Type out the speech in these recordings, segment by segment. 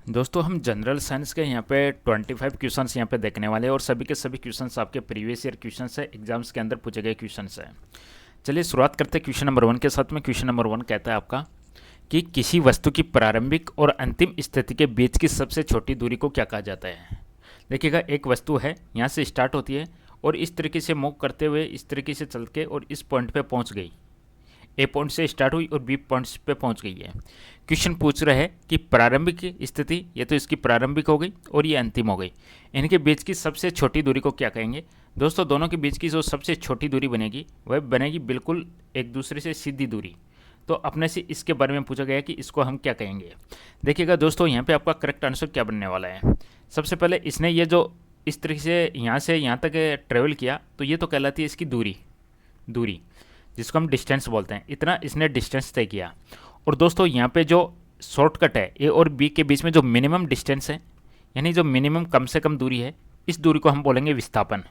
दोस्तों हम general science के यहाँ पे 25 क्वेश्चंस यहाँ पे देखने वाले हैं और सभी के सभी क्वेश्चंस आपके प्रीवियस ईयर क्वेश्चंस है, एग्जाम्स के अंदर पूछे गए क्वेश्चंस है। चलिए शुरुआत करते हैं क्वेश्चन नंबर 1 के साथ में। क्वेश्चन नंबर 1 कहता है आपका कि किसी वस्तु की प्रारंभिक और अंतिम स्थिति के बीच की सबसे छोटी दूरी को क्या कहा जाता है। देखिएगा, एक वस्तु है, यहाँ से स्टार्ट होती है और इस तरीके से मूव करते हुए इस तरीके से चल के और इस पॉइंट पे पहुँच गई। ए पॉइंट से स्टार्ट हुई और बी पॉइंट्स पे पहुंच गई है। क्वेश्चन पूछ रहा है कि प्रारंभिक स्थिति, ये तो इसकी प्रारंभिक हो गई और ये अंतिम हो गई, इनके बीच की सबसे छोटी दूरी को क्या कहेंगे। दोस्तों दोनों के बीच की जो सबसे छोटी दूरी बनेगी वह बनेगी बिल्कुल एक दूसरे से सीधी दूरी। तो अपने से इसके बारे में पूछा गया कि इसको हम क्या कहेंगे। देखिएगा दोस्तों, यहाँ पे आपका करेक्ट आंसर क्या बनने वाला है। सबसे पहले इसने ये जो इस तरीके से यहाँ तक ट्रेवल किया तो ये तो कहलाती है इसकी दूरी जिसको हम डिस्टेंस बोलते हैं। इतना इसने डिस्टेंस तय किया। और दोस्तों यहाँ पे जो शॉर्टकट है ए और बी के बीच में जो मिनिमम डिस्टेंस है, यानी जो मिनिमम कम से कम दूरी है, इस दूरी को हम बोलेंगे विस्थापन।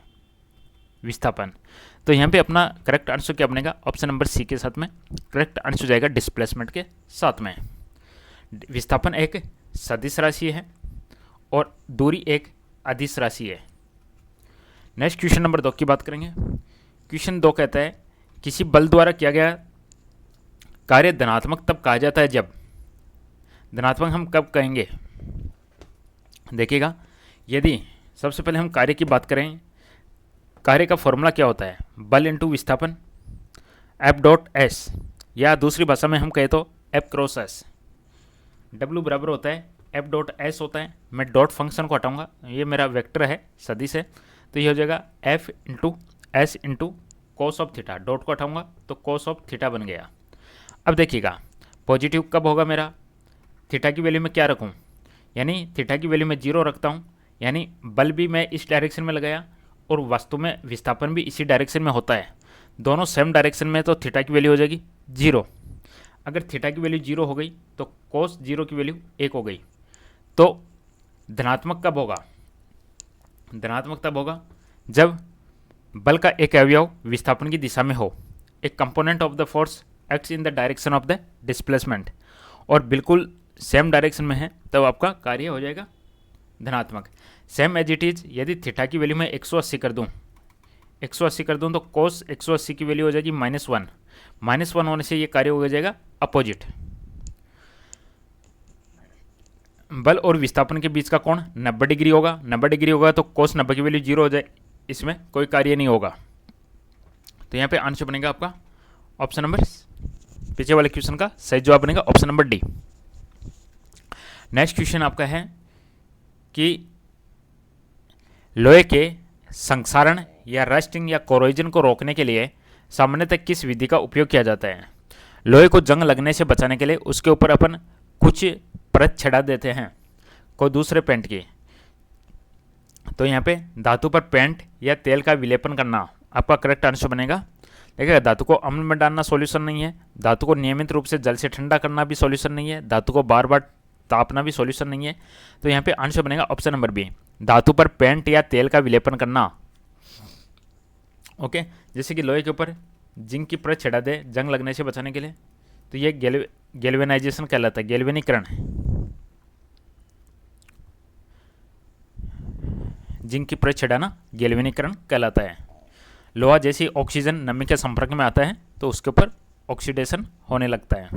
तो यहाँ पे अपना करेक्ट आंसर क्या बनेगा, ऑप्शन नंबर सी के साथ में करेक्ट आंसर जाएगा डिस्प्लेसमेंट के साथ में। विस्थापन एक सदिश राशि है और दूरी एक अदिश राशि है। नेक्स्ट क्वेश्चन नंबर 2 की बात करेंगे। क्वेश्चन 2 कहता है किसी बल द्वारा किया गया कार्य धनात्मक तब कहा जाता है जब। धनात्मक हम कब कहेंगे, देखिएगा, यदि सबसे पहले हम कार्य की बात करें, कार्य का फॉर्मूला क्या होता है, बल इंटू विस्थापन F.S, या दूसरी भाषा में हम कहें तो F×S। W बराबर होता है F.S होता है। मैं डॉट फंक्शन को हटाऊंगा, ये मेरा वेक्टर है, सदिश है, तो ये हो जाएगा F×S into cos of theta. Dot को हटाऊंगा तो कोस ऑफ थीटा बन गया। अब देखिएगा, पॉजिटिव कब होगा मेरा, थीटा की वैल्यू में क्या रखूं, यानी थीटा की वैल्यू में 0 रखता हूं, यानी बल भी मैं इस डायरेक्शन में लगाया और वास्तव में विस्थापन भी इसी डायरेक्शन में होता है। दोनों सेम डायरेक्शन में, तो थीटा की वैल्यू हो जाएगी 0। अगर थीटा की वैल्यू 0 हो गई तो कोस 0 की वैल्यू 1 हो गई। तो धनात्मक कब होगा, धनात्मक तब होगा जब बल का एक अवयव विस्थापन की दिशा में हो, एक component of the force acts in the direction of the displacement, और बिल्कुल सेम डायरेक्शन में है, तब आपका कार्य हो जाएगा धनात्मक। सेम एज इट इज, यदि थीटा की वैल्यू में 180 कर दूं तो कोस 180 की वैल्यू हो जाएगी -1। -1 होने से ये कार्य हो जाएगा अपोजिट। बल और विस्थापन के बीच का कोण 90 डिग्री होगा। 90 डिग्री होगा तो कोस 90 की वैल्यू 0 हो जाए, इसमें कोई कार्य नहीं होगा। तो यहाँ पे आंसर बनेगा आपका ऑप्शन नंबर, पीछे वाले क्वेश्चन का सही जवाब बनेगा option number D. Next question आपका है कि लोहे के संक्षारण या रस्टिंग या कोरोजन को रोकने के लिए सामान्यतः किस विधि का उपयोग किया जाता है। लोहे को जंग लगने से बचाने के लिए उसके ऊपर अपन कुछ परत चढ़ा देते हैं कोई दूसरे पेंट की। तो यहाँ पे धातु पर पेंट या तेल का विलेपन करना आपका करेक्ट आंसर बनेगा। देखिएगा, धातु को अम्ल में डालना सॉल्यूशन नहीं है, धातु को नियमित रूप से जल से ठंडा करना भी सॉल्यूशन नहीं है, धातु को बार बार तापना भी सॉल्यूशन नहीं है। तो यहाँ पे आंसर बनेगा ऑप्शन नंबर बी, धातु पर पेंट या तेल का विलेपन करना। ओके, जैसे कि लोहे के ऊपर जिंक की परत चढ़ा दे जंग लगने से बचाने के लिए, तो ये गैल्वेनाइजेशन कहलाता है, गैल्वेनीकरण। जिंक की परत चढ़ाना गैल्वेनीकरण कहलाता है। लोहा जैसी ऑक्सीजन नमी के संपर्क में आता है तो उसके ऊपर ऑक्सीडेशन होने लगता है।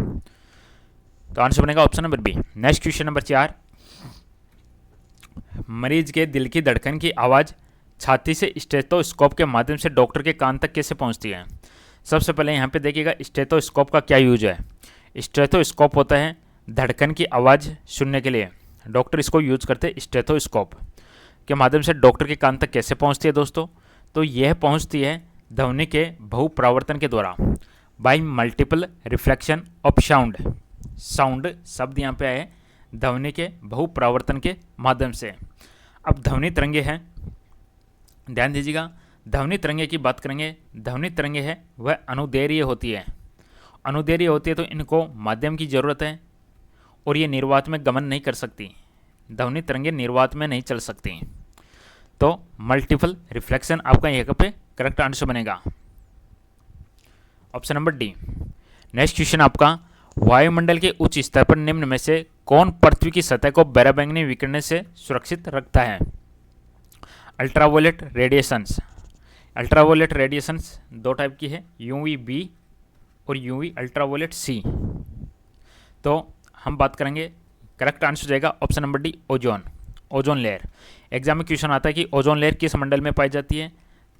तो आंसर बनेगा option number B. Next question number 4, मरीज के दिल की धड़कन की आवाज़ छाती से स्टेथोस्कोप के माध्यम से डॉक्टर के कान तक कैसे पहुंचती है। सबसे पहले यहाँ पे देखिएगा स्टेथोस्कोप का क्या यूज है। स्टेथोस्कोप होता है धड़कन की आवाज़ सुनने के लिए, डॉक्टर इसको यूज करते हैं। स्टेथोस्कोप के माध्यम से डॉक्टर के कान तक कैसे पहुंचती है दोस्तों, तो यह पहुंचती है ध्वनि के बहुप्रावर्तन के द्वारा, bye multiple reflection of sound. Sound शब्द यहाँ पे आए ध्वनि के बहुप्रावर्तन के माध्यम से। अब ध्वनि तरंगे हैं, ध्यान दीजिएगा, ध्वनि तरंगे की बात करेंगे। ध्वनि तरंगे है वह अनुदैर्घ्य होती है, अनुदैर्घ्य होती है तो इनको माध्यम की जरूरत है और ये निर्वात में गमन नहीं कर सकती। ध्वनि तरंगे निर्वात में नहीं चल सकती। तो मल्टीपल रिफ्लेक्शन आपका यहाँ पे करेक्ट आंसर बनेगा option number D. Next question आपका, वायुमंडल के उच्च स्तर पर निम्न में से कौन पृथ्वी की सतह को पराबैंगनी विकिरण से सुरक्षित रखता है? Ultraviolet radiations. अल्ट्रावायलेट रेडिएशंस दो टाइप की है, यूवी बी और यूवी अल्ट्रावायलेट सी। तो हम बात करेंगे, करेक्ट आंसर हो जाएगा option number D, ozone. Ozone layer. Exam में क्वेश्चन आता है कि ओजोन लेयर किस मंडल में पाई जाती है,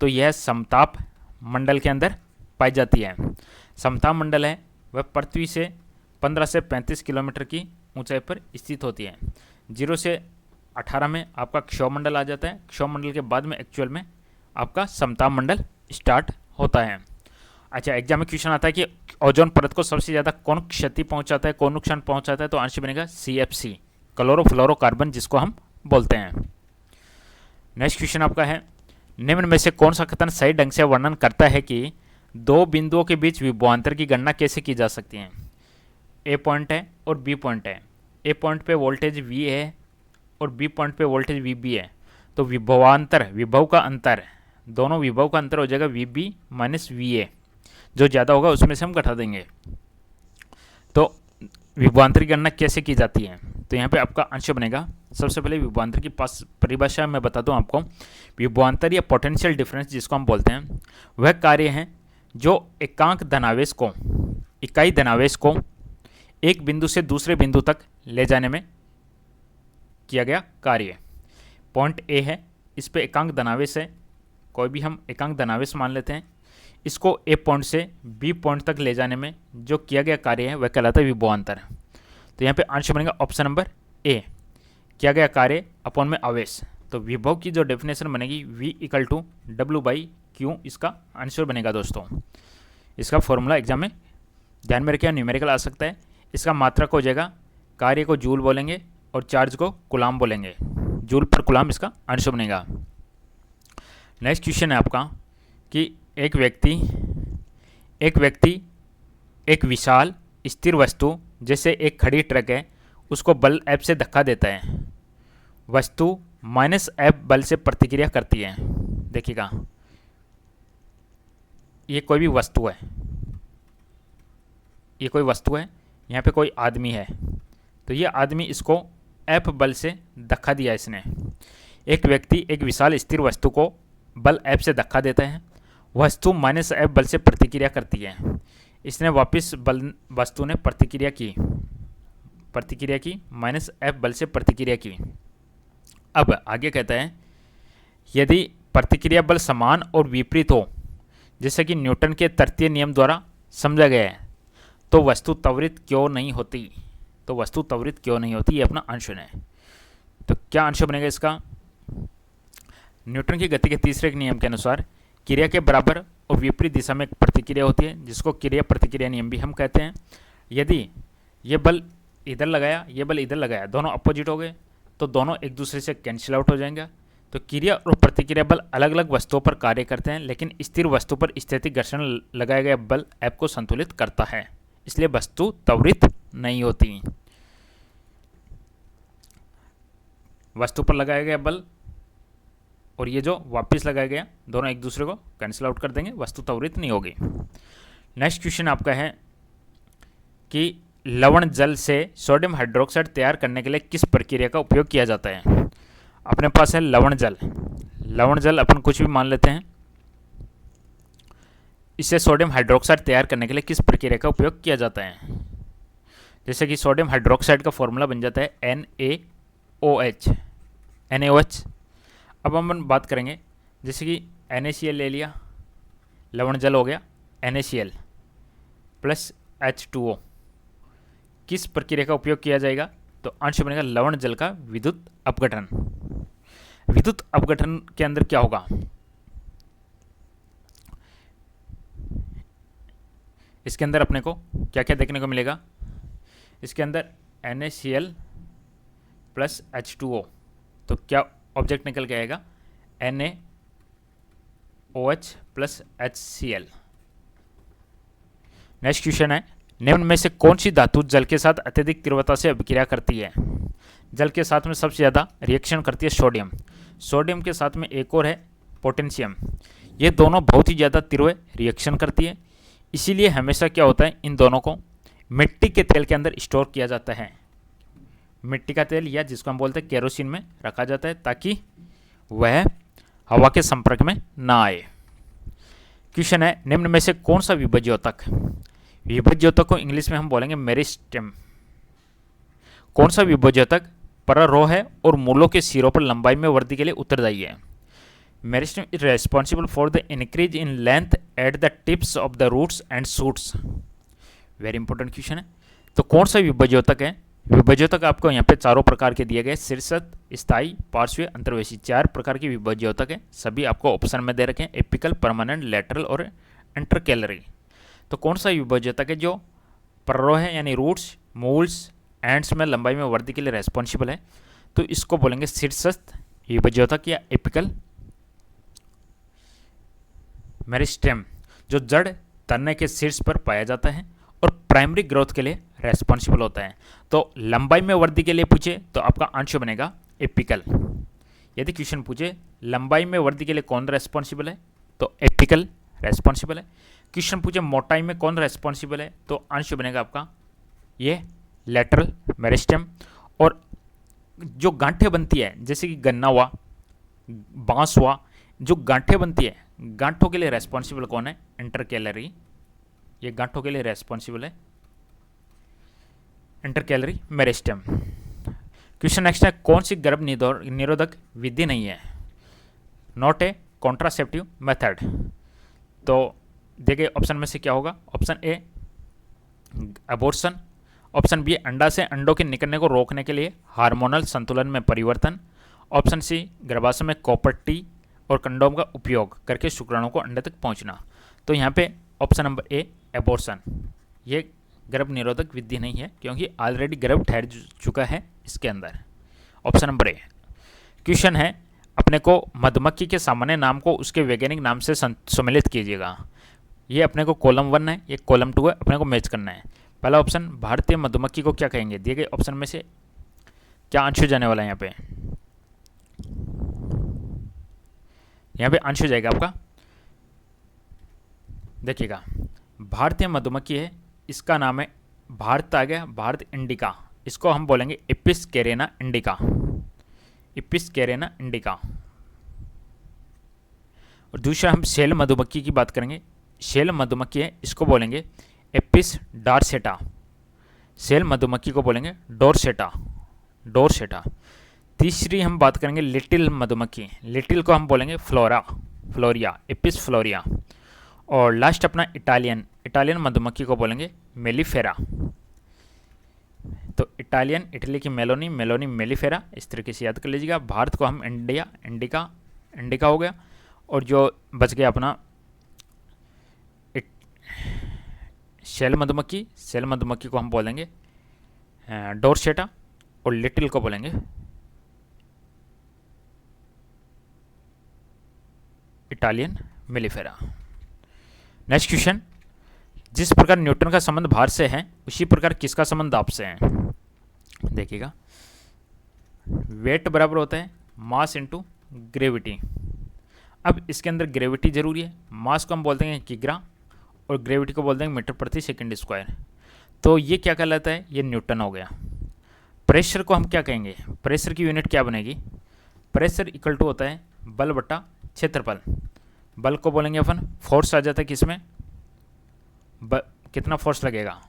तो यह समताप मंडल के अंदर पाई जाती है। समताप मंडल है वह पृथ्वी से 15 से 35 किलोमीटर की ऊंचाई पर स्थित होती है। 0 से 18 में आपका क्षौर मंडल आ जाता है। क्षौर मंडल के बाद में एक्चुअल में आपका समताप मंडल स्टार्ट होता है। अच्छा, एग्जाम में क्वेश्चन आता है कि ओजोन परत को सबसे ज़्यादा कौन क्षति पहुंचाता है, कौन नुकसान पहुंचाता है, तो आंसर बनेगा CFC, क्लोरोफ्लोरोकार्बन जिसको हम बोलते हैं। नेक्स्ट क्वेश्चन आपका है, निम्न में से कौन सा कथन सही ढंग से वर्णन करता है कि दो बिंदुओं के बीच विभवांतर की गणना कैसे की जा सकती है? ए पॉइंट है और बी पॉइंट है। ए पॉइंट पे वोल्टेज V है और बी पॉइंट पे वोल्टेज VB है। तो विभवांतर, विभव का अंतर, दोनों विभव का अंतर हो जाएगा VB माइनस VA। जो ज़्यादा होगा उसमें से हम घटा देंगे। तो विभवांतर की गणना कैसे की जाती है, तो यहाँ पे आपका आंसर बनेगा, सबसे पहले विभवांतर की पास परिभाषा मैं बता दूं आपको। विभवांतर या पोटेंशियल डिफरेंस जिसको हम बोलते हैं, वह कार्य है जो एकांक धनावेश को, इकाई धनावेश को एक बिंदु से दूसरे बिंदु तक ले जाने में किया गया कार्य। पॉइंट ए है, इस पे एकांक धनावेश है, कोई भी हम एकांक धनावेश मान लेते हैं। इसको ए पॉइंट से बी पॉइंट तक ले जाने में जो किया गया कार्य है वह कहलाता है विभवांतर। तो यहाँ पे आंसर बनेगा ऑप्शन नंबर ए, किया गया कार्य अपॉन में आवेश। तो विभव की जो डेफिनेशन बनेगी V इक्वल टू W/Q, इसका आंसर बनेगा दोस्तों। इसका फॉर्मूला एग्जाम में ध्यान में रखिए, न्यूमेरिकल आ सकता है। इसका मात्रक हो जाएगा, कार्य को जूल बोलेंगे और चार्ज को कुलाम बोलेंगे, जूल पर कुलाम इसका आंसर बनेगा। नेक्स्ट क्वेश्चन है आपका कि एक व्यक्ति एक विशाल स्थिर वस्तु जैसे एक खड़ी ट्रक है उसको बल F से धक्का देता है। वस्तु -F बल से प्रतिक्रिया करती है। देखिएगा, ये कोई भी वस्तु है, ये कोई वस्तु है, यहाँ पे कोई आदमी है। तो ये आदमी इसको F बल से धक्का दिया इसने। एक व्यक्ति एक विशाल स्थिर वस्तु को बल F से धक्का देता है, वस्तु -F बल से प्रतिक्रिया करती है। इसने वापस वस्तु ने प्रतिक्रिया की -F बल से प्रतिक्रिया की। अब आगे कहता है, यदि प्रतिक्रिया बल समान और विपरीत हो, जैसे कि न्यूटन के तृतीय नियम द्वारा समझा गया है, तो वस्तु त्वरित क्यों नहीं होती? तो वस्तु त्वरित क्यों नहीं होती, ये अपना आंसर है। तो क्या आंसर बनेगा इसका? न्यूटन की गति के तीसरे नियम के अनुसार क्रिया के बराबर और विपरीत दिशा में एक प्रतिक्रिया होती है, जिसको क्रिया प्रतिक्रिया नियम भी हम कहते हैं। यदि ये बल इधर लगाया, ये बल इधर लगाया, दोनों अपोजिट हो गए, तो दोनों एक दूसरे से कैंसिल आउट हो जाएंगे। तो क्रिया और प्रतिक्रिया बल अलग अलग वस्तुओं पर कार्य करते हैं, लेकिन स्थिर वस्तु पर स्थैतिक घर्षण लगाया गया बल F को संतुलित करता है, इसलिए वस्तु त्वरित नहीं होती। वस्तु पर लगाया गया बल और ये जो वापस लगाया गया, दोनों एक दूसरे को कैंसिल आउट कर देंगे, वस्तु त्वरित नहीं होगी। नेक्स्ट क्वेश्चन आपका है कि लवण जल से सोडियम हाइड्रोक्साइड तैयार करने के लिए किस प्रक्रिया का उपयोग किया जाता है? अपने पास है लवण जल। लवण जल अपन कुछ भी मान लेते हैं। इससे सोडियम हाइड्रोक्साइड तैयार करने के लिए किस प्रक्रिया का उपयोग किया जाता है? जैसे कि सोडियम हाइड्रोक्साइड का फॉर्मूला बन जाता है NaOH। अब हम बात करेंगे, जैसे कि NaCl ले लिया, लवण जल हो गया NaCl प्लस H2O। किस प्रक्रिया का उपयोग किया जाएगा? तो आंसर बनेगा लवण जल का विद्युत अपघटन। विद्युत अपघटन के अंदर क्या होगा? इसके अंदर अपने को क्या क्या देखने को मिलेगा? इसके अंदर NaCl प्लस H2O, तो क्या ऑब्जेक्ट निकल के आएगा? NaOH plus HCl। Next question है, निम्न में से कौन सी धातु जल के साथ अत्यधिक तीव्रता से अभिक्रिया करती है? जल के साथ में सबसे ज़्यादा रिएक्शन करती है सोडियम। सोडियम के साथ में एक और है पोटेशियम। ये दोनों बहुत ही ज़्यादा तीव्र रिएक्शन करती है, इसीलिए हमेशा क्या होता है, इन दोनों को मिट्टी के तेल के अंदर स्टोर किया जाता है। मिट्टी का तेल या जिसको हम बोलते हैं केरोसिन में रखा जाता है ताकि वह हवा के संपर्क में ना आए। क्वेश्चन है, निम्न में से कौन सा विभज्योतक, विभज्योतक को इंग्लिश में हम बोलेंगे मेरिस्टेम, कौन सा विभज्योतक पररोह है और मूलों के सिरों पर लंबाई में वृद्धि के लिए उत्तरदायी है? Meristem is responsible for the increase in length at the tips of the roots and shoots. Very important question है। तो कौन सा विभज्योतक है? विभज्योतक आपको यहाँ पे चारों प्रकार के दिए गए, शीर्षक, स्थायी, पार्श्वीय, अंतर्वेशी, 4 प्रकार के विभज्योतक है। सभी आपको ऑप्शन में दे रखे हैं, एपिकल, परमानेंट, लेटरल और इंटरकैलरी। तो कौन सा विभज्योतक है जो पररोह है यानी रूट्स, मूल्स, एंड्स में लंबाई में वृद्धि के लिए रेस्पॉन्सिबल है? तो इसको बोलेंगे शीर्षस्थ विभज्योतक या एपिकल मेरिस्टेम, जो जड़ तने के शीर्ष पर पाया जाता है और प्राइमरी ग्रोथ के लिए रेस्पॉन्सिबल होता है। तो लंबाई में वृद्धि के लिए पूछे तो आपका आंसर बनेगा एपिकल। यदि क्वेश्चन पूछे लंबाई में वृद्धि के लिए कौन रेस्पॉन्सिबल है तो एपिकल रेस्पॉन्सिबल है। क्वेश्चन पूछे मोटाई में कौन रेस्पॉन्सिबल है तो आंसर बनेगा आपका ये लेटरल मेरिस्टेम। और जो गांठें बनती है जैसे कि गन्ना हुआ, बांस हुआ, जो गांठें बनती है, गांठों के लिए रेस्पॉन्सिबल कौन है? इंटरकैलरी। ये गांठों के लिए रेस्पॉन्सिबल है इंटरकैलरी मेरिस्टेम। क्वेश्चन नेक्स्ट है, कौन सी गर्भ निरोधक विधि नहीं है? Not a contraceptive method. तो देखिए ऑप्शन में से क्या होगा? Option A abortion, option B अंडा से अंडों के निकलने को रोकने के लिए हार्मोनल संतुलन में परिवर्तन, ऑप्शन सी गर्भाशय में कॉपर टी और कंडोम का उपयोग करके शुक्राणु को अंडे तक पहुंचना। तो यहाँ पे ऑप्शन नंबर ए एबॉर्शन, ये गर्भ निरोधक विधि नहीं है क्योंकि ऑलरेडी गर्भ ठहर चुका है इसके अंदर। Option number A. क्वेश्चन है, अपने को मधुमक्खी के सामान्य नाम को उसके वैज्ञानिक नाम से सम्मिलित कीजिएगा। ये अपने को कॉलम 1 है, ये कॉलम 2 है, अपने को मैच करना है। पहला ऑप्शन, भारतीय मधुमक्खी को क्या कहेंगे? दिए गए ऑप्शन में से क्या आंसर जाने वाला है? यहाँ पे आंसर जाएगा आपका, देखिएगा, भारतीय मधुमक्खी है, इसका नाम है, भारत आ गया, भारत इंडिका, इसको हम बोलेंगे Apis Garena indica, Apis Garena indica. और दूसरा हम शैल मधुमक्खी की बात करेंगे, शैल मधुमक्खी है, इसको बोलेंगे एपिस डॉर्सेटा, शैल मधुमक्खी को बोलेंगे डोरसेटा, डोरसेटा। तीसरी हम बात करेंगे लिटिल मधुमक्खी, लिटिल को हम बोलेंगे फ्लोरा, फ्लोरिया, एपिस फ्लोरिया। और लास्ट अपना इटालियन, इटालियन मधुमक्खी को बोलेंगे मेलिफेरा। तो इटालियन, इटली की मेलोनी, मेलोनी मेलिफेरा, इस तरीके से याद कर लीजिएगा। भारत को हम इंडिया, इंडिका, इंडिका हो गया। और जो बच गया अपना शैल मधुमक्खी, शैल मधुमक्खी को हम बोलेंगे डोरसेटा और लिटिल को बोलेंगे इटालियन मेलिफेरा। नेक्स्ट क्वेश्चन, जिस प्रकार न्यूटन का संबंध भार से है उसी प्रकार किसका संबंध आपसे है? देखिएगा, वेट बराबर होता है मास इनटू ग्रेविटी। अब इसके अंदर ग्रेविटी जरूरी है, मास को हम बोलते हैं किग्रा और ग्रेविटी को बोलते हैं मीटर प्रति सेकंड स्क्वायर। तो ये क्या कहलाता है? ये न्यूटन हो गया। प्रेशर को हम क्या कहेंगे? प्रेशर की यूनिट क्या बनेगी? प्रेशर इक्वल टू होता है बल बटा क्षेत्रफल। बल को बोलेंगे अपन फोर्स आ जाता है किसमें? कितना फोर्स लगेगा?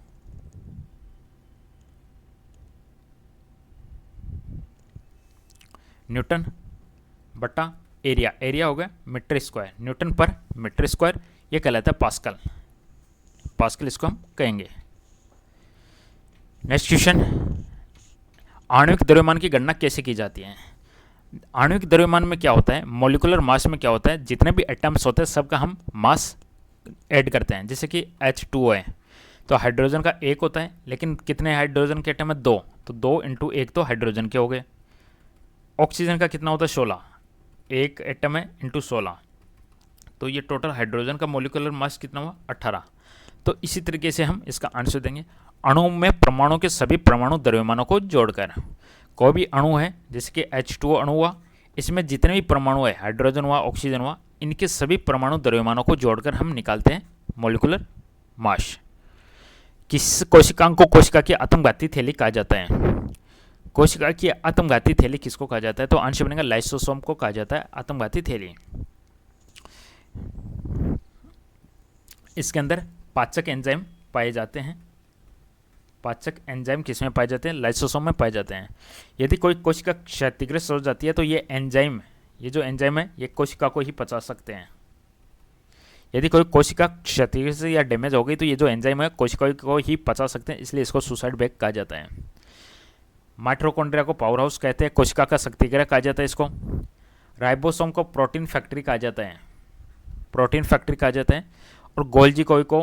न्यूटन बटा एरिया, एरिया हो गया मीटर स्क्वायर, न्यूटन पर मीटर स्क्वायर, ये कहलाता है पास्कल, पास्कल इसको हम कहेंगे। नेक्स्ट क्वेश्चन, आणविक द्रव्यमान की गणना कैसे की जाती है? आणविक द्रव्यमान में क्या होता है? मॉलिक्यूलर मास में क्या होता है? जितने भी एटम्स होते हैं सबका हम मास ऐड करते हैं। जैसे कि H2O है तो हाइड्रोजन का 1 होता है, लेकिन कितने हाइड्रोजन के एटम है? 2, तो 2 इंटू 1 तो हाइड्रोजन के हो गए। ऑक्सीजन का कितना होता है? 16, 1 एटम है इंटू 16, तो ये टोटल हाइड्रोजन का मॉलिक्यूलर मास कितना हुआ? 18। तो इसी तरीके से हम इसका आंसर देंगे, अणु में परमाणु के सभी परमाणु द्रव्यमानों को जोड़कर। कोई भी अणु है जैसे कि H2O अणु हुआ, इसमें जितने भी परमाणु है, हाइड्रोजन हुआ, ऑक्सीजन हुआ, इनके सभी परमाणु द्रव्यमानों को जोड़कर हम निकालते हैं मॉलिक्यूलर मास। किस कोशिकांग को कोशिका की आत्मघाती थैली कहा जाता है? कोशिका की आत्मघाती थैली किसको कहा जाता है? तो आंसर बनेगा लाइसोसोम को कहा जाता है आत्मघाती थैली। इसके अंदर पाचक एंजाइम पाए जाते हैं। पाचक एंजाइम किस में पाए जाते हैं? लाइसोसोम में पाए जाते हैं। यदि कोई कोशिका क्षतिग्रस्त हो जाती है तो ये एंजाइम, ये जो एंजाइम है ये कोशिका को ही पचा सकते हैं। यदि कोई कोशिका क्षतिग्रस्त या डैमेज हो गई तो ये जो एंजाइम है कोशिका को ही पचा सकते हैं, इसलिए इसको सुसाइड बैग कहा जाता है। माइटोकॉन्ड्रिया को पावर हाउस कहते हैं, कोशिका का शक्तिगृह कहा जाता है इसको। राइबोसोम को प्रोटीन फैक्ट्री कहा जाता है, प्रोटीन फैक्ट्री कहा जाता है। और गोल्जी को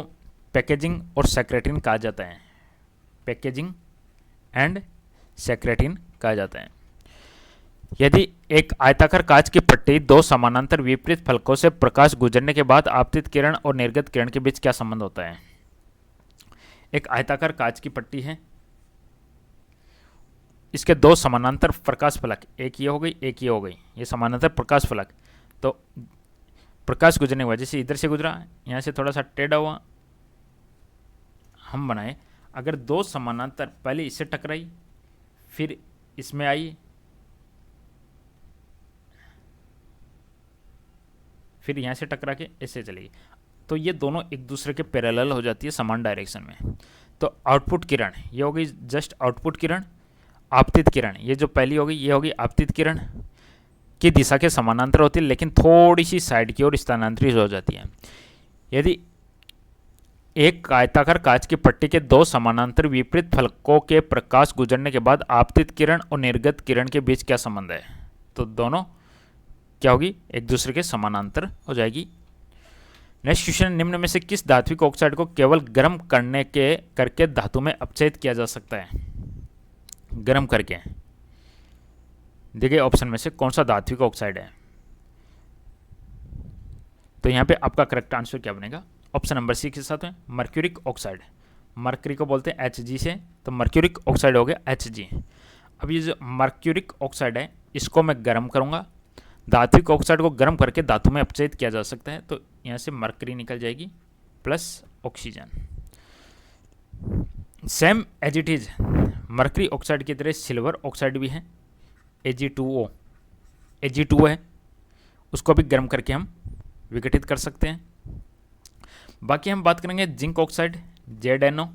पैकेजिंग और सेक्रेटिन कहा जाता है, पैकेजिंग एंड सेक्रेटिन कहा जाता है। यदि एक आयताकार कांच की पट्टी दो समानांतर विपरीत फलकों से प्रकाश गुजरने के बाद आपतित किरण और निर्गत किरण के बीच क्या संबंध होता है? एक आयताकार कांच की पट्टी है, इसके दो समानांतर प्रकाश फलक, एक ये हो गई एक ये हो गई, ये समानांतर प्रकाश फलक। तो प्रकाश गुजरने की वजह से इधर से गुजरा, यहाँ से थोड़ा सा टेढ़ा हुआ, हम बनाए। अगर दो समानांतर, पहले इससे टकराई फिर इसमें आई फिर यहाँ से टकरा के ऐसे चलेगी, तो ये दोनों एक दूसरे के पैरेलल हो जाती है समान डायरेक्शन में। तो आउटपुट किरण ये हो गई जस्ट आउटपुट किरण। आपतित किरण ये जो पहली होगी ये होगी आपतित किरण, की दिशा के समानांतर होती है लेकिन थोड़ी सी साइड की ओर स्थानांतरित हो जाती है। यदि एक आयताकार कांच की पट्टी के दो समानांतर विपरीत फलकों के प्रकाश गुजरने के बाद आपतित किरण और निर्गत किरण के बीच क्या संबंध है? तो दोनों क्या होगी? एक दूसरे के समानांतर हो जाएगी। नेक्स्ट क्वेश्चन, निम्न में से किस धात्विक ऑक्साइड को केवल गर्म करके धातु में अपचयित किया जा सकता है? गर्म करके देखिए ऑप्शन में से कौन सा धात्विक ऑक्साइड है? तो यहाँ पे आपका करेक्ट आंसर क्या बनेगा? ऑप्शन नंबर सी के साथ में मर्क्यूरिक ऑक्साइड। मर्करी को बोलते हैं Hg से, तो मर्क्यूरिक ऑक्साइड हो गया Hg। अब ये जो मर्क्यूरिक ऑक्साइड है इसको मैं गर्म करूँगा, धात्विक ऑक्साइड को गर्म करके धातु में अपचयित किया जा सकता है। तो यहाँ से मर्करी निकल जाएगी plus oxygen. Same as it is mercury oxide की तरह सिल्वर ऑक्साइड भी है, Ag2O, Ag2O है, उसको भी गर्म करके हम विघटित कर सकते हैं। बाकी हम बात करेंगे जिंक ऑक्साइड ZnO,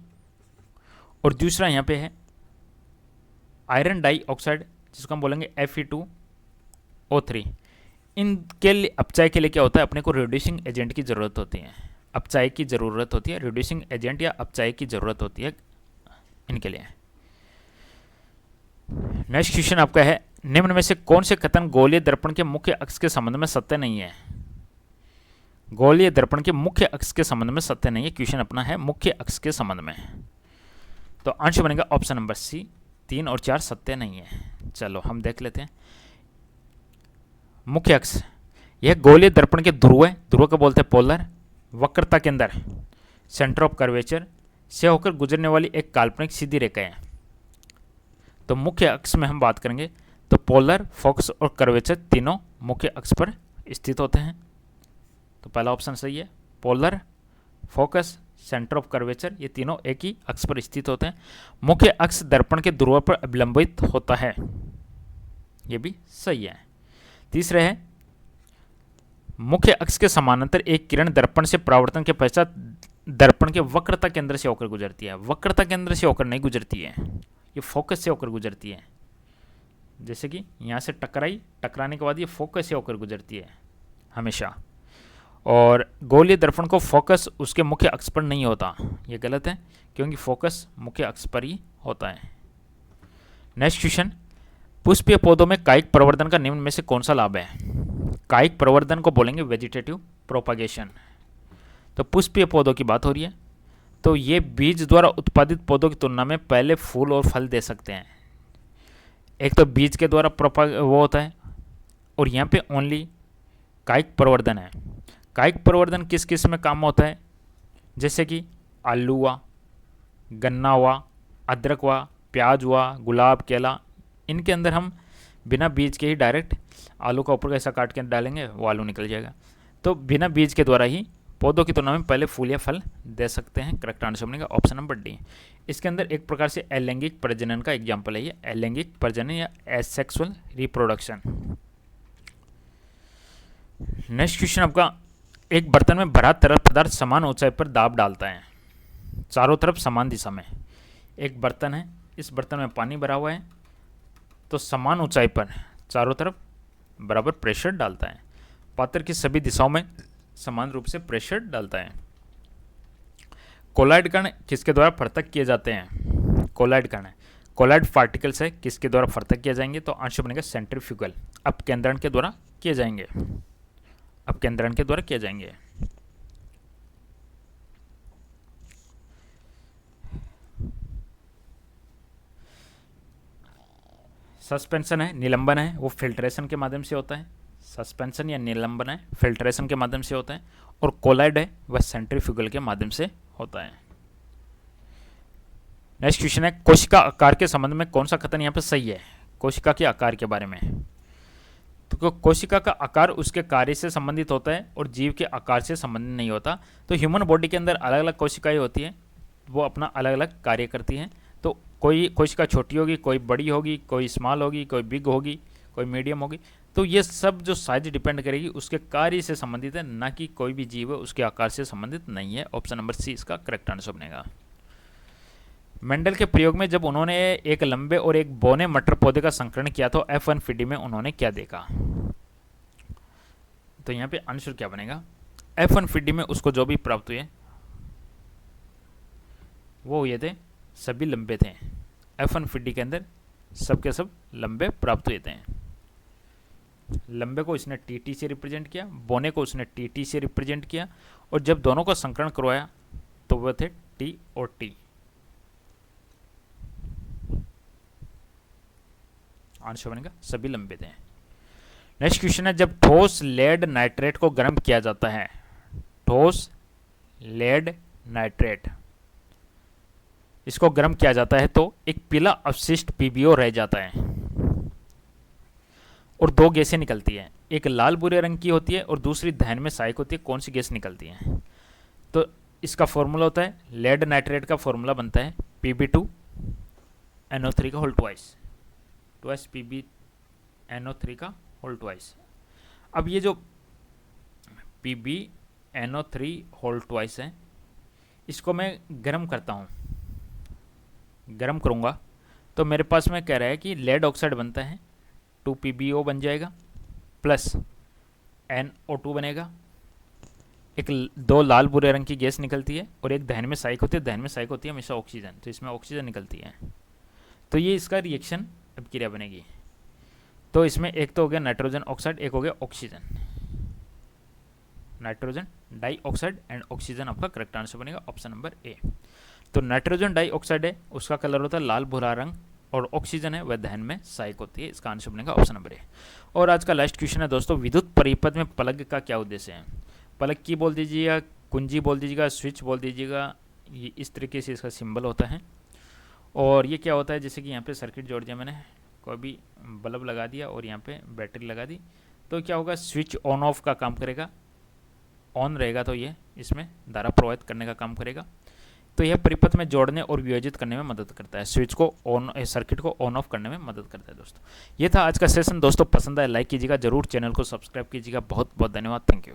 और दूसरा यहाँ पे है आयरन डाई ऑक्साइड जिसको हम बोलेंगे Fe2O3। इनके लिए अपचय के लिए क्या होता है? अपने को रिड्यूसिंग एजेंट की ज़रूरत होती है, अपचय की ज़रूरत होती है, रिड्यूसिंग एजेंट या अपचय की ज़रूरत होती है इनके लिए। नेक्स्ट क्वेश्चन आपका है, निम्न में से कौन से कथन गोलीय दर्पण के मुख्य अक्ष के संबंध में सत्य नहीं है? गोलीय दर्पण के मुख्य अक्ष के संबंध में सत्य नहीं है। क्वेश्चन अपना है मुख्य अक्ष के संबंध में, तो आंसर बनेगा ऑप्शन नंबर सी, 3 और 4 सत्य नहीं है। चलो हम देख लेते हैं। मुख्य अक्ष यह गोलीय दर्पण के ध्रुव है, ध्रुव को बोलते हैं पोलर। वक्रता के अंदर सेंटर ऑफ कर्वेचर से होकर गुजरने वाली एक काल्पनिक सीधी रेखा है। तो मुख्य अक्ष में हम बात करेंगे तो पोलर, फोकस और कर्वेचर तीनों मुख्य अक्ष पर स्थित होते हैं। तो पहला ऑप्शन सही है, polar, focus, centre of curvature ये तीनों एक ही अक्ष पर स्थित होते हैं। मुख्य अक्ष दर्पण के ध्रुव पर अवलंबित होता है, ये भी सही है। तीसरे है, मुख्य अक्ष के समानांतर एक किरण दर्पण से परावर्तन के पश्चात दर्पण के वक्रता केंद्र से होकर गुजरती है। वक्रता केंद्र से होकर नहीं गुजरती है, ये फोकस से होकर गुजरती है। जैसे कि यहाँ से टकराने के बाद ये फोकस से होकर गुजरती है हमेशा। और गोलीय दर्पण को फोकस उसके मुख्य अक्ष पर नहीं होता, ये गलत है क्योंकि फोकस मुख्य अक्ष पर ही होता है। नेक्स्ट क्वेश्चन, पुष्पीय पौधों में कायिक प्रवर्धन का निम्न में से कौन सा लाभ है? कायिक प्रवर्धन को बोलेंगे वेजिटेटिव प्रोपागेशन। तो पुष्पीय पौधों की बात हो रही है, तो ये बीज द्वारा उत्पादित पौधों की तुलना में पहले फूल और फल दे सकते हैं। एक तो बीज के द्वारा वो होता है, और यहाँ पे ओनली कायिक प्रवर्धन है। कायिक प्रवर्धन किस किस में काम होता है? जैसे कि आलू हुआ, गन्ना हुआ, अदरक हुआ, प्याज हुआ, गुलाब, केला, इनके अंदर हम बिना बीज के ही डायरेक्ट आलू का ऊपर कैसा काट के डालेंगे वो आलू निकल जाएगा। तो बिना बीज के द्वारा ही पौधों की तुलना में पहले फूल या फल दे सकते हैं। करेक्ट आंसर बनेगा ऑप्शन नंबर डी। इसके अंदर एक प्रकार से अलैंगिक प्रजनन का एग्जाम्पल है ये, अलैंगिक प्रजनन या एसेक्सुअल रिप्रोडक्शन। नेक्स्ट क्वेश्चन आपका, एक बर्तन में भरा तरल पदार्थ समान ऊंचाई पर दाब डालता है चारों तरफ समान दिशा में। एक बर्तन है, इस बर्तन में पानी भरा हुआ है, तो समान ऊंचाई पर चारों तरफ बराबर प्रेशर डालता है। पात्र की सभी दिशाओं में समान रूप से प्रेशर डालता है। कोलाइड कण किसके द्वारा पृथक किए जाते हैं? कोलाइड कण है, कोलाइड पार्टिकल्स है, किसके द्वारा पृथक किए जाएंगे? तो आंसर बनेगा सेंट्रीफ्यूगल, अपकेंद्रण के द्वारा किए जाएंगे, अपकेंद्रण के द्वारा किए जाएंगे। सस्पेंशन है, निलंबन है, वो फिल्ट्रेशन के माध्यम से होता है। सस्पेंशन या निलंबन है, फिल्ट्रेशन के माध्यम से होता है। और कोलाइड है, वह सेंट्रीफ्यूगल के माध्यम से होता है। नेक्स्ट क्वेश्चन है, कोशिका आकार के संबंध में कौन सा कथन यहाँ पे सही है? कोशिका के आकार के बारे में, तो कोशिका का आकार उसके कार्य से संबंधित होता है और जीव के आकार से संबंधित नहीं होता। तो ह्यूमन बॉडी के अंदर अलग अलग कोशिकाएं होती हैं, वो अपना अलग अलग कार्य करती हैं। तो कोई कोशिका छोटी होगी, कोई बड़ी होगी, कोई स्मॉल होगी, कोई बिग होगी, कोई मीडियम होगी। तो ये सब जो साइज डिपेंड करेगी उसके कार्य से संबंधित है, ना कि कोई भी जीव है उसके आकार से संबंधित नहीं है। ऑप्शन नंबर सी इसका करेक्ट आंसर बनेगा। मेंडल के प्रयोग में जब उन्होंने एक लंबे और एक बौने मटर पौधे का संकरण किया तो F150 में उन्होंने क्या देखा? तो यहाँ पे आंसर क्या बनेगा? F150 में उसको जो भी प्राप्त हुए वो ये थे, सभी लंबे थे। F150 के अंदर सबके सब लंबे प्राप्त हुए थे। लंबे को इसने TT से रिप्रेजेंट किया, बौने को उसने TT से रिप्रेजेंट किया, और जब दोनों का संकरण करवाया तो वह थे T और T। आंसर बनेगा सभी लंबे थे। नेक्स्ट क्वेश्चन है, जब ठोस लेड नाइट्रेट को गर्म किया जाता है, ठोस लेड नाइट्रेट इसको गर्म किया जाता है तो एक पीला अवशिष्ट PbO रह जाता है और दो गैसें निकलती है। एक लाल भूरे रंग की होती है और दूसरी धैन में सहायक होती है। कौन सी गैस निकलती है? तो इसका फॉर्मूला होता है, लेड नाइट्रेट का फॉर्मूला बनता है Pb2NO3 का होल ट्वाइस PbNO3 का होल ट्वाइस। अब ये जो PbNO3 होल ट्वाइस है, इसको मैं गर्म करता हूँ, गर्म करूँगा तो मेरे पास में कह रहा है कि लेड ऑक्साइड बनता है, 2PbO बन जाएगा, प्लस NO2 बनेगा, एक दो लाल भूरे रंग की गैस निकलती है और एक दहन में सहायक होती है। दहन में सहायक होती है हमेशा ऑक्सीजन, तो इसमें ऑक्सीजन निकलती है। तो ये इसका रिएक्शन अभिक्रिया बनेगी। तो इसमें एक तो हो गया नाइट्रोजन ऑक्साइड, एक हो गया oxygen, nitrogen dioxide and oxygen आपका करेक्ट आंसर बनेगा ऑप्शन नंबर ए। तो नाइट्रोजन डाइऑक्साइड है, उसका कलर होता है लाल भूरा रंग, और ऑक्सीजन है वह दहन में सहायक होती है। इसका आंसर बनेगा ऑप्शन नंबर ए। और आज का लास्ट क्वेश्चन है दोस्तों, विद्युत परिपथ में प्लग का क्या उद्देश्य है? प्लग की बोल दीजिएगा, कुंजी बोल दीजिएगा, स्विच बोल दीजिएगा, ये इस तरीके से इसका सिंबल होता है। और ये क्या होता है, जैसे कि यहाँ पे सर्किट जोड़ दिया मैंने, कोई भी बल्ब लगा दिया और यहाँ पे बैटरी लगा दी, तो क्या होगा, स्विच ऑन ऑफ का काम करेगा। ऑन रहेगा तो ये इसमें धारा प्रवाहित करने का काम करेगा। तो यह परिपथ में जोड़ने और वियोजित करने में मदद करता है, स्विच को ऑन, सर्किट को ऑन ऑफ करने में मदद करता है। दोस्तों ये था आज का सेशन। दोस्तों पसंद आया लाइक कीजिएगा, जरूर चैनल को सब्सक्राइब कीजिएगा। बहुत बहुत धन्यवाद, थैंक यू।